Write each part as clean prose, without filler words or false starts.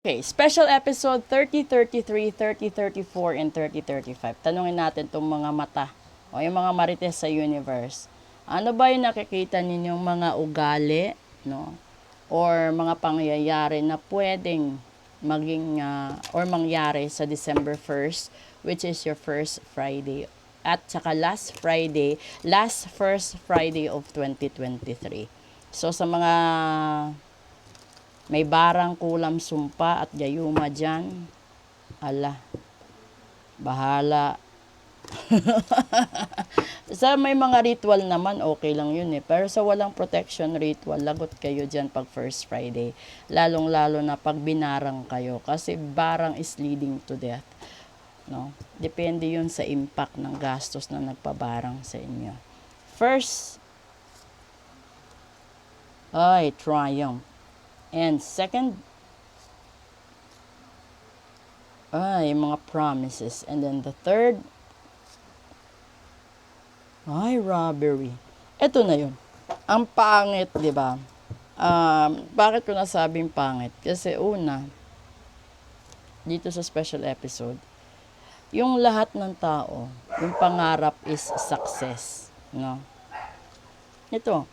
Okay, special episode 3033, 3034, and 3035. Tanungin natin itong mga mata o yung mga marites sa universe. Ano ba yung nakikita ninyong mga ugali, no? Or mga pangyayari na pwedeng maging or mangyari sa December 1st, which is your first Friday. At saka last first Friday of 2023. So sa mga may barang kulam sumpa at gayuma dyan, ala, bahala. Sa may mga ritual naman, okay lang yun eh. Pero sa walang protection ritual, lagot kayo dyan pag first Friday. Lalong-lalo na pag binarang kayo. Kasi barang is leading to death. No? Depende yun sa impact ng gastos na nagpabarang sa inyo. First, triumph. And second, mga promises. And then the third, robbery. Ito na yun. Ang pangit, di ba? Bakit ko nasabing pangit? Kasi una, dito sa special episode, yung lahat ng tao, yung pangarap is success. No? Ito,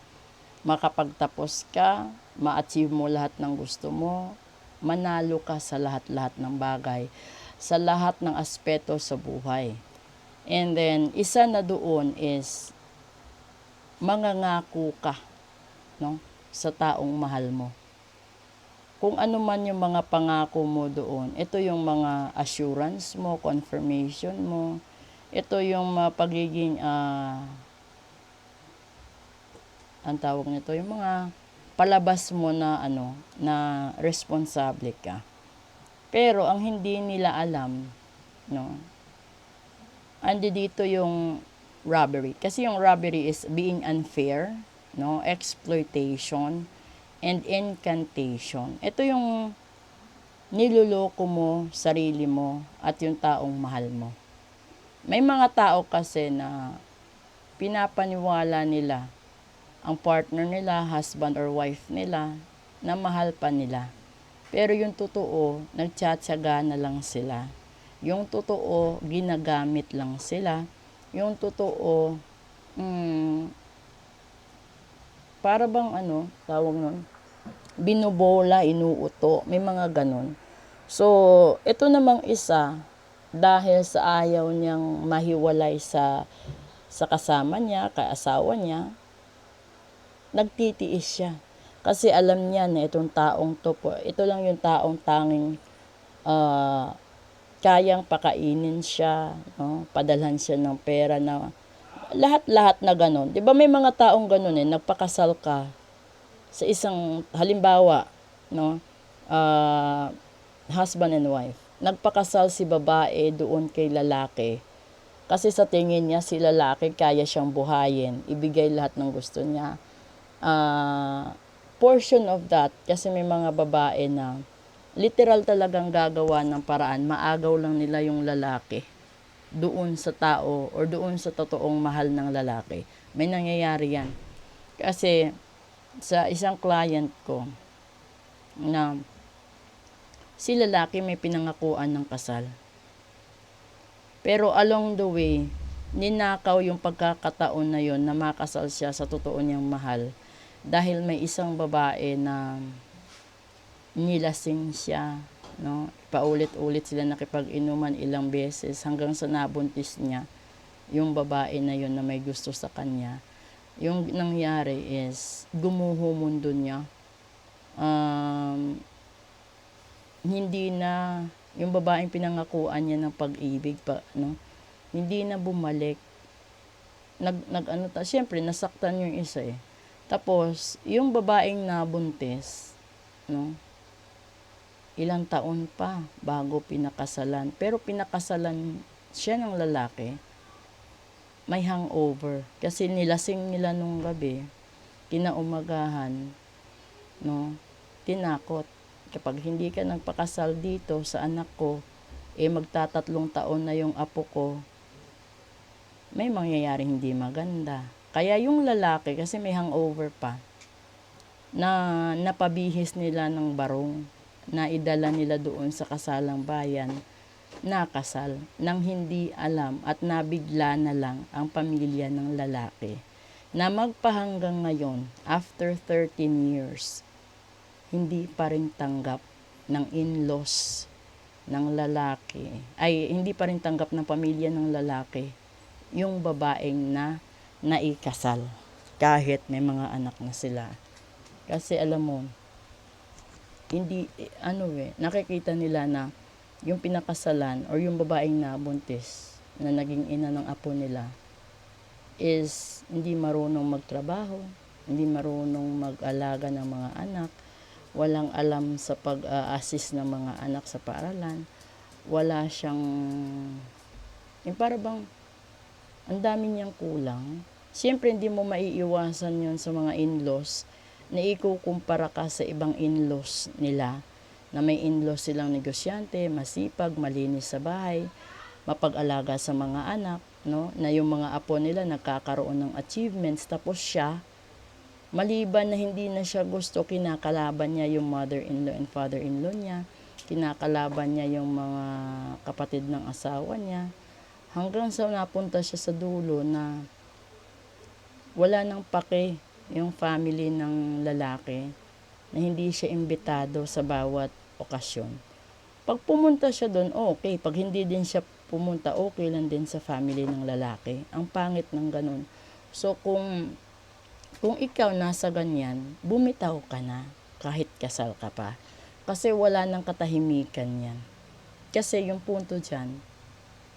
makapagtapos ka, ma-achieve mo lahat ng gusto mo, manalo ka sa lahat-lahat ng bagay, sa lahat ng aspeto sa buhay. And then, isa na doon is, mangangako ka, no, sa taong mahal mo. Kung ano man yung mga pangako mo doon, ito yung mga assurance mo, confirmation mo, ito yung pagiging, ang tawag nito, yung mga palabas mo na na responsable ka. Pero ang hindi nila alam, no, andi dito yung robbery. Kasi yung robbery is being unfair, no, exploitation, and incantation. Ito yung niluloko mo, sarili mo, at yung taong mahal mo. May mga tao kasi na pinapaniwala nila ang partner nila, husband or wife nila, na mahal pa nila. Pero yung totoo, nagtsatsaga na lang sila. Yung totoo, ginagamit lang sila. Yung totoo, para bang tawag nun, binubola, inuuto, may mga ganon. So, ito namang isa, dahil sa ayaw niyang mahiwalay sa kasama niya, kaasawa niya, nagtitiis siya. Kasi alam niya na itong taong to po, ito lang yung taong tanging kayang pakainin siya, no? Padalhan siya ng pera na lahat-lahat na ganon. 'Di ba may mga taong ganon nagpakasal ka sa isang halimbawa, no? Husband and wife. Nagpakasal si babae doon kay lalaki. Kasi sa tingin niya si lalaki kaya siyang buhayin, ibigay lahat ng gusto niya. Portion of that, kasi may mga babae na literal talagang gagawa ng paraan, maagaw lang nila yung lalaki doon sa tao or doon sa totoong mahal ng lalaki. May nangyayari yan. Kasi sa isang client ko na si lalaki may pinangakuan ng kasal. Pero along the way, ninakaw yung pagkakataon na yon na makasal siya sa totoo niyang mahal. Dahil may isang babae na nilasing siya, no? Paulit-ulit sila nakipag-inuman ilang beses hanggang sa nabuntis niya yung babae na yun na may gusto sa kanya. Yung nangyari is gumuho mundo niya. Hindi na yung babaeng pinangakuan niya ng pag-ibig pa, no? Hindi na bumalik. Siyempre nasaktan yung isa eh. Tapos, yung babaeng nabuntis, no, ilang taon pa bago pinakasalan. Pero pinakasalan siya ng lalaki, may hangover. Kasi nilasing nila nung gabi, kinaumagahan, no, tinakot. Kapag hindi ka nagpakasal dito sa anak ko, magtatatlong taon na yung apo ko, may mangyayaring hindi maganda. Kaya yung lalaki, kasi may hangover pa, na napabihis nila ng barong. na idala nila doon sa kasalang bayan, nakasal nang hindi alam at nabigla na lang ang pamilya ng lalaki na magpahanggang ngayon, after 13 years, hindi pa rin tanggap ng in-laws ng lalaki, ay hindi pa rin tanggap ng pamilya ng lalaki yung babaeng na naikasal kahit may mga anak na sila. Kasi alam mo, hindi, nakikita nila na yung pinakasalan or yung babaeng nabuntis na naging ina ng apo nila is hindi marunong magtrabaho, hindi marunong mag-alaga ng mga anak, walang alam sa pag-assist ng mga anak sa paaralan, wala siyang, yung para bang ang dami niyang kulang. Siyempre, hindi mo maiiwasan yon sa mga in-laws na ikukumpara ka sa ibang in-laws nila na may in-laws silang negosyante, masipag, malinis sa bahay, mapag-alaga sa mga anak, no? Na yung mga apo nila nagkakaroon ng achievements, tapos siya, maliban na hindi na siya gusto, kinakalaban niya yung mother-in-law and father-in-law niya, kinakalaban niya yung mga kapatid ng asawa niya, hanggang sa napunta siya sa dulo na wala nang pake yung family ng lalaki, na hindi siya imbitado sa bawat okasyon. Pag pumunta siya doon, okay. Pag hindi din siya pumunta, okay lang din sa family ng lalaki. Ang pangit ng ganun. So, kung ikaw nasa ganyan, bumitaw ka na kahit kasal ka pa. Kasi wala nang katahimikan yan. Kasi yung punto dyan,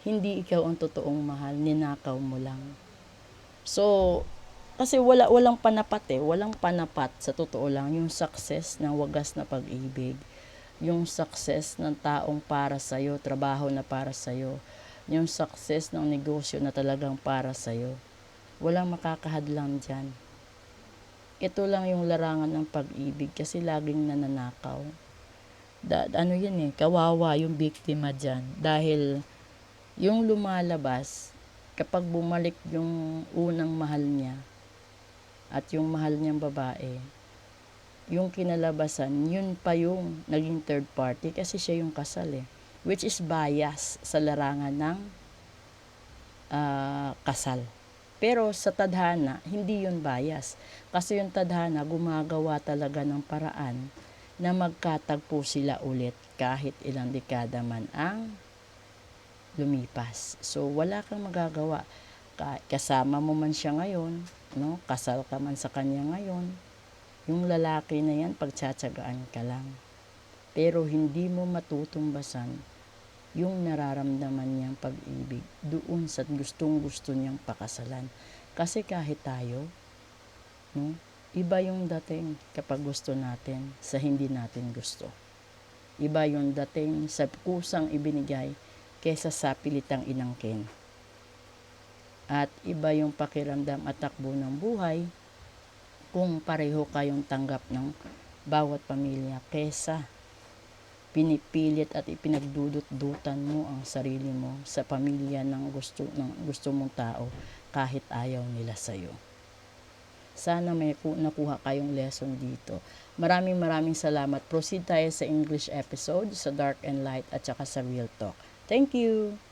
hindi ikaw ang totoong mahal, ninakaw mo lang. So, kasi walang panapat walang panapat sa totoo lang yung success ng wagas na pag-ibig, yung success ng taong para sa'yo, trabaho na para sa'yo, yung success ng negosyo na talagang para sa'yo. Walang makakahadlang dyan. Ito lang yung larangan ng pag-ibig kasi laging nananakaw. Kawawa yung biktima dyan. Dahil yung lumalabas, kapag bumalik yung unang mahal niya at yung mahal niyang babae, yung kinalabasan, yun pa yung naging third party kasi siya yung kasal which is bias sa larangan ng kasal. Pero sa tadhana, hindi yun bias. Kasi yung tadhana, gumagawa talaga ng paraan na magkatagpo sila ulit kahit ilang dekada man ang lumipas. So, wala kang magagawa. Kasama mo man siya ngayon, no? Kasal ka man sa kanya ngayon, yung lalaki na yan, pagtsatsagaan ka lang. Pero hindi mo matutumbasan yung nararamdaman niyang pag-ibig doon sa gustong-gusto niyang pakasalan. Kasi kahit tayo, no? Iba yung dating kapag gusto natin sa hindi natin gusto. Iba yung dating sa kusang ibinigay kesa sa pilitang inangkin. At iba yung pakiramdam at takbo ng buhay kung pareho kayong tanggap ng bawat pamilya kesa pinipilit at ipinagdudut-dutan mo ang sarili mo sa pamilya ng gusto mong tao kahit ayaw nila sa'yo. Sana may nakuha kayong lesson dito. Maraming salamat. Proceed tayo sa English episode, sa Dark and Light at saka sa Real Talk. Thank you!